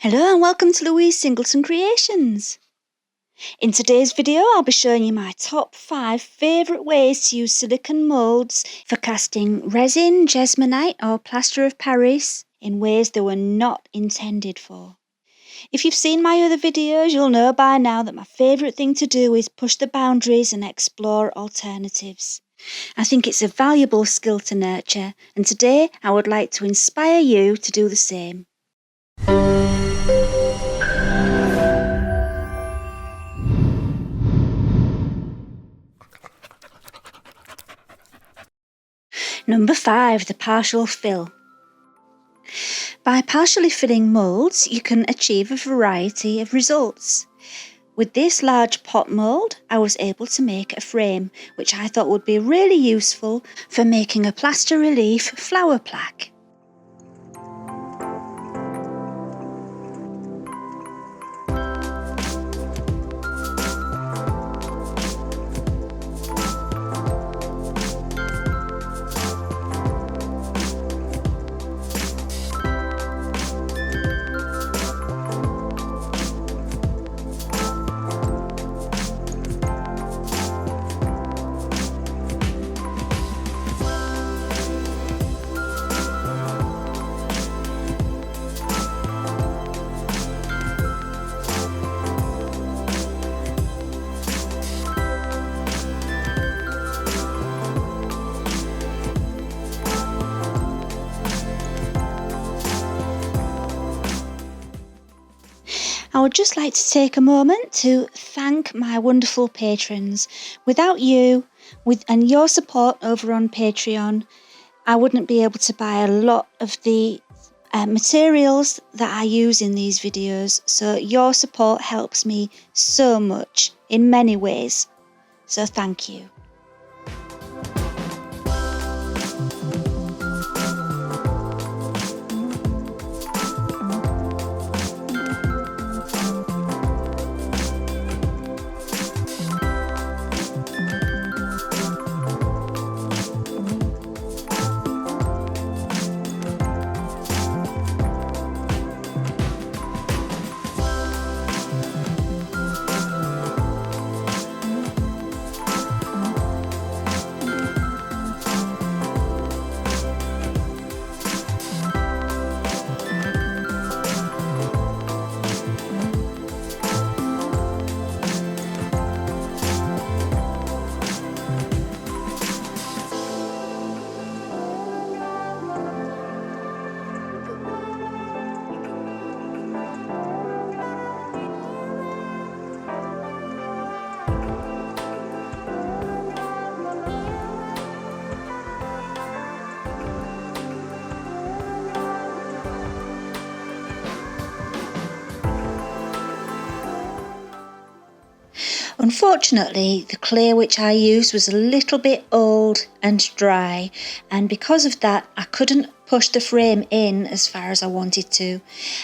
Hello and welcome to Louise Singleton Creations. In today's video I'll be showing you my top 5 favourite ways to use silicone moulds for casting resin, Jesmonite or plaster of Paris in ways they were not intended for. If you've seen my other videos you'll know by now that my favourite thing to do is push the boundaries and explore alternatives. I think it's a valuable skill to nurture and today I would like to inspire you to do the same. Number 5, the partial fill. By partially filling moulds, you can achieve a variety of results. With this large pot mould, I was able to make a frame, which I thought would be really useful for making a plaster relief flower plaque. I would just like to take a moment to thank my wonderful patrons. Without you and your support over on Patreon, I wouldn't be able to buy a lot of the materials that I use in these videos. So your support helps me so much in many ways. So thank you. Unfortunately, the clay which I used was a little bit old and dry, and because of that I couldn't push the frame in as far as I wanted to,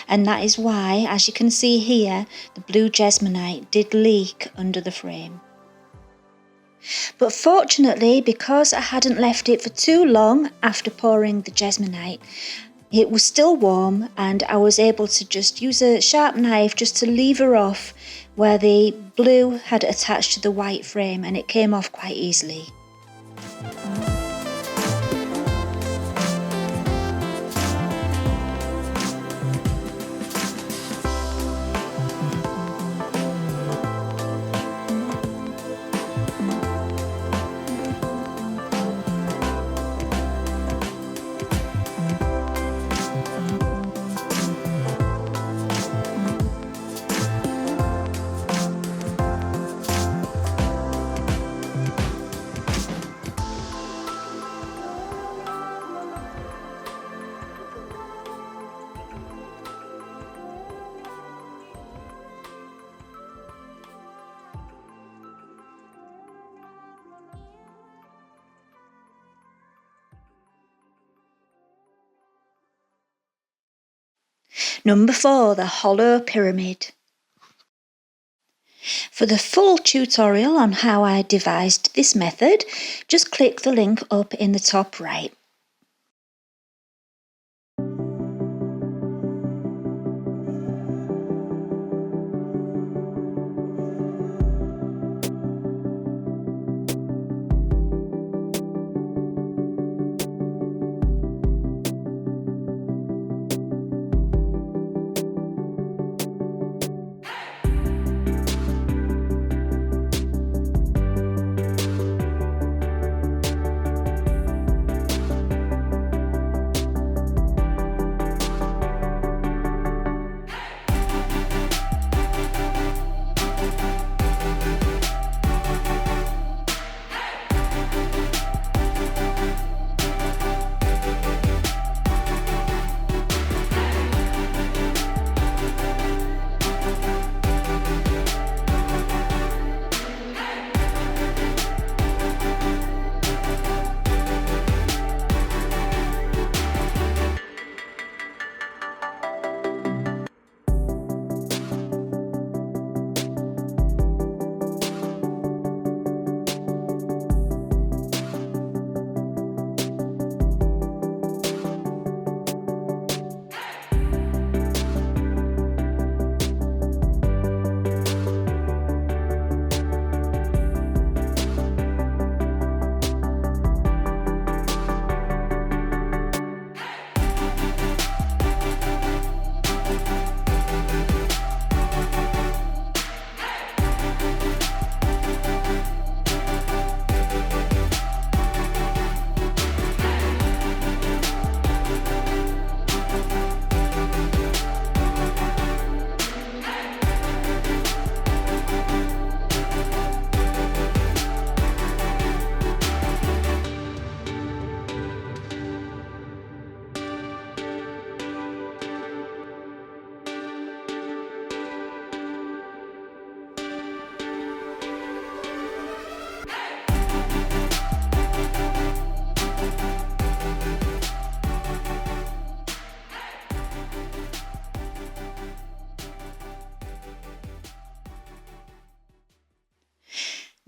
and that is why, as you can see here, the blue Jesmonite did leak under the frame. But fortunately, because I hadn't left it for too long after pouring the Jesmonite, it was still warm and I was able to just use a sharp knife just to lever off where the blue had attached to the white frame, and it came off quite easily. Number 4, the hollow pyramid. For the full tutorial on how I devised this method, just click the link up in the top right.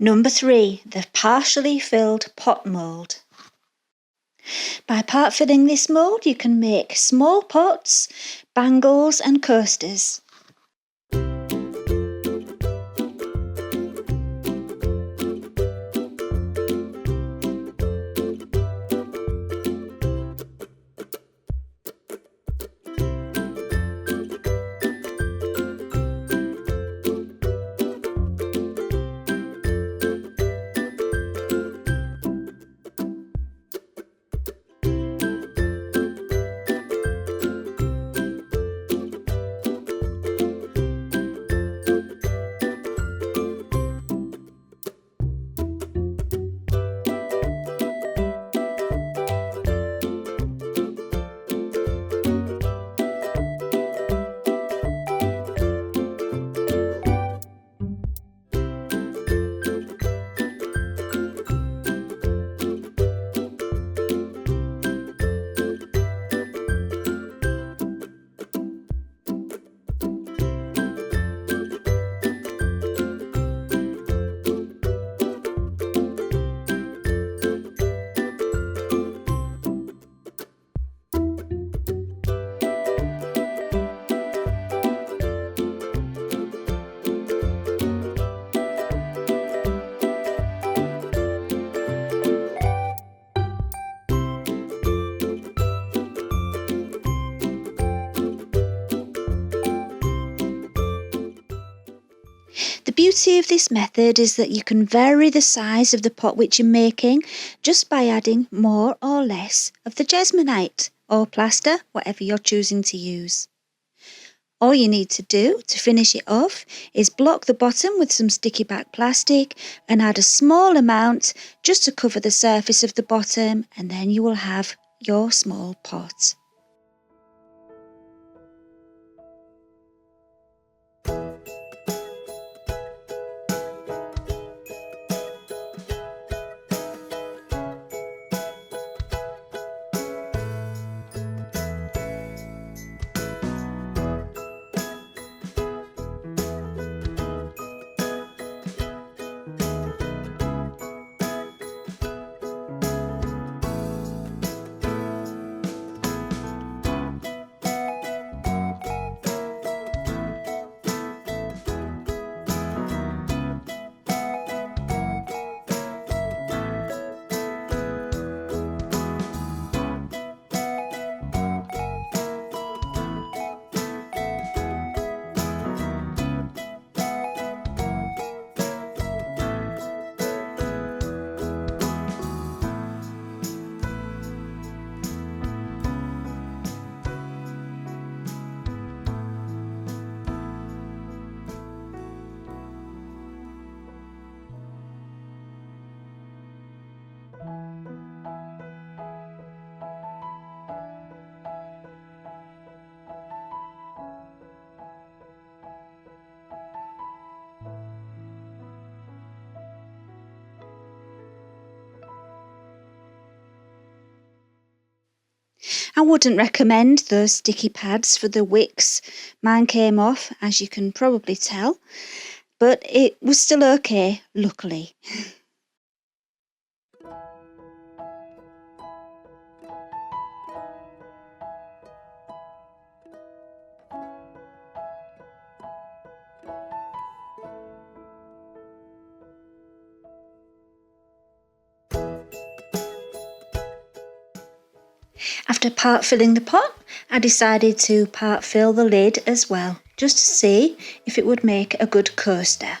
Number 3, the partially filled pot mould. By part filling this mould, you can make small pots, bangles and coasters. The beauty of this method is that you can vary the size of the pot which you're making just by adding more or less of the Jesmonite or plaster, whatever you're choosing to use. All you need to do to finish it off is block the bottom with some sticky back plastic and add a small amount just to cover the surface of the bottom, and then you will have your small pot. I wouldn't recommend those sticky pads for the wicks. Mine came off, as you can probably tell, but it was still okay, luckily. After part filling the pot, I decided to part fill the lid as well, just to see if it would make a good coaster.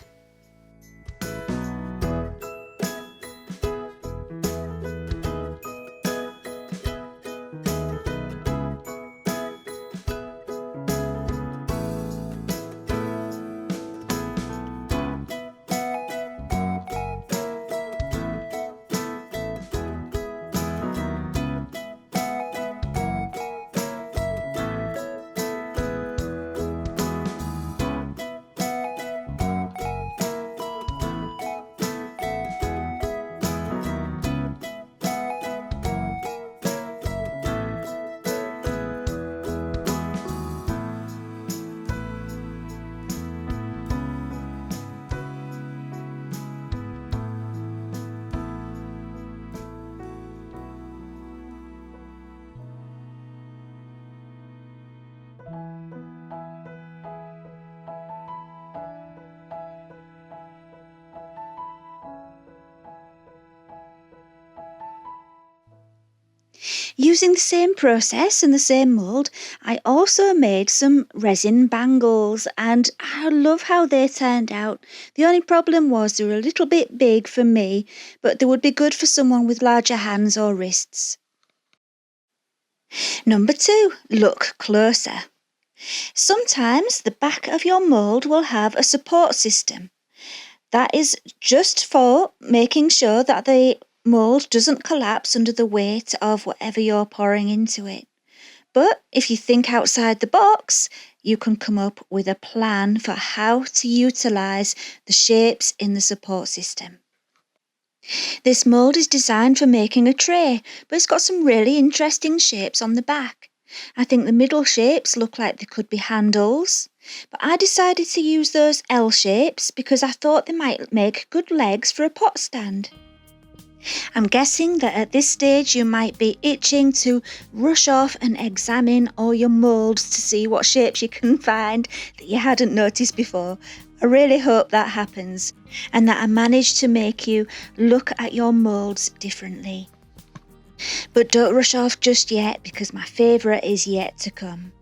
Using the same process and the same mould, I also made some resin bangles, and I love how they turned out. The only problem was they were a little bit big for me, but they would be good for someone with larger hands or wrists. Number 2, look closer. Sometimes the back of your mould will have a support system. That is just for making sure that the mould doesn't collapse under the weight of whatever you're pouring into it. But if you think outside the box, you can come up with a plan for how to utilise the shapes in the support system. This mould is designed for making a tray, but it's got some really interesting shapes on the back. I think the middle shapes look like they could be handles, but I decided to use those L shapes because I thought they might make good legs for a pot stand. I'm guessing that at this stage you might be itching to rush off and examine all your moulds to see what shapes you can find that you hadn't noticed before. I really hope that happens and that I managed to make you look at your moulds differently. But don't rush off just yet because my favourite is yet to come.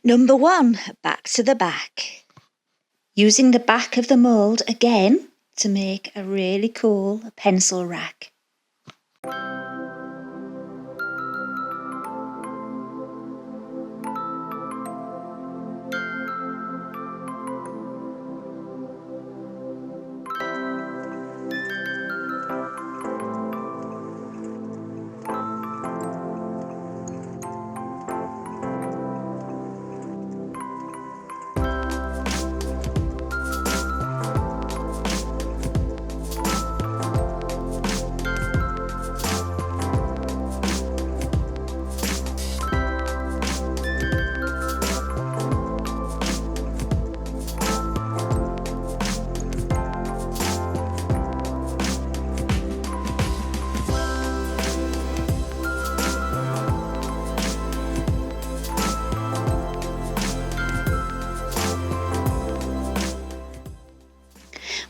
Number 1, back to the back. Using the back of the mould again to make a really cool pencil rack.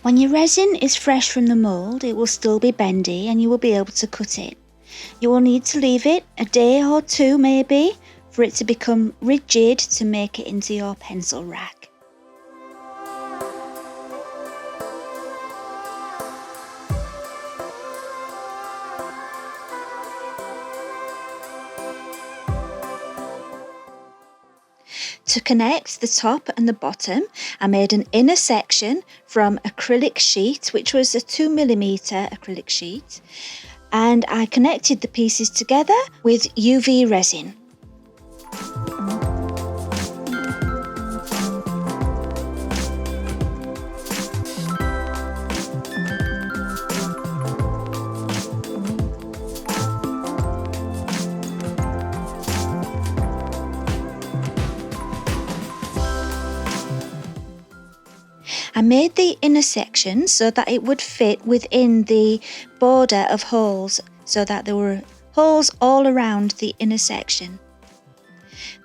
When your resin is fresh from the mould, it will still be bendy and you will be able to cut it. You will need to leave it a day or 2 maybe for it to become rigid to make it into your pencil rack. To connect the top and the bottom, I made an inner section from acrylic sheet, which was a 2mm acrylic sheet, and I connected the pieces together with UV resin. I made the inner section so that it would fit within the border of holes, so that there were holes all around the inner section.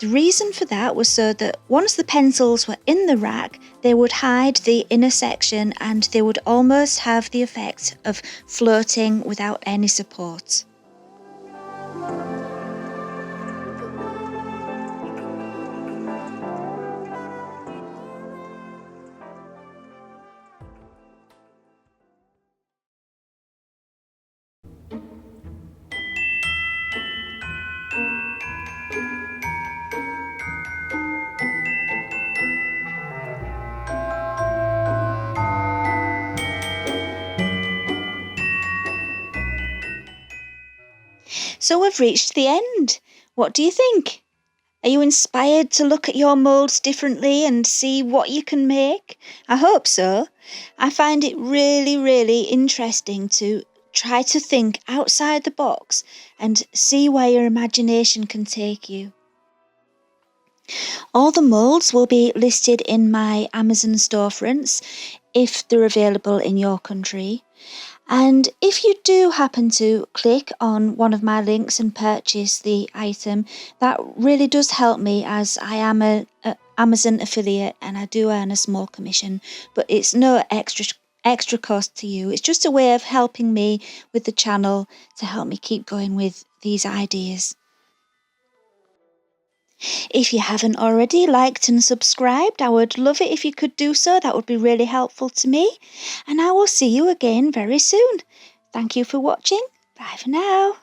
The reason for that was so that once the pencils were in the rack, they would hide the inner section and they would almost have the effect of floating without any support. So we've reached the end. What do you think? Are you inspired to look at your moulds differently and see what you can make? I hope so. I find it really, really interesting to try to think outside the box and see where your imagination can take you. All the moulds will be listed in my Amazon storefronts if they're available in your country. And if you do happen to click on one of my links and purchase the item, that really does help me, as I am a Amazon affiliate and I do earn a small commission, but it's no extra cost to you. It's just a way of helping me with the channel to help me keep going with these ideas. If you haven't already liked and subscribed, I would love it if you could do so. That would be really helpful to me. And I will see you again very soon. Thank you for watching. Bye for now.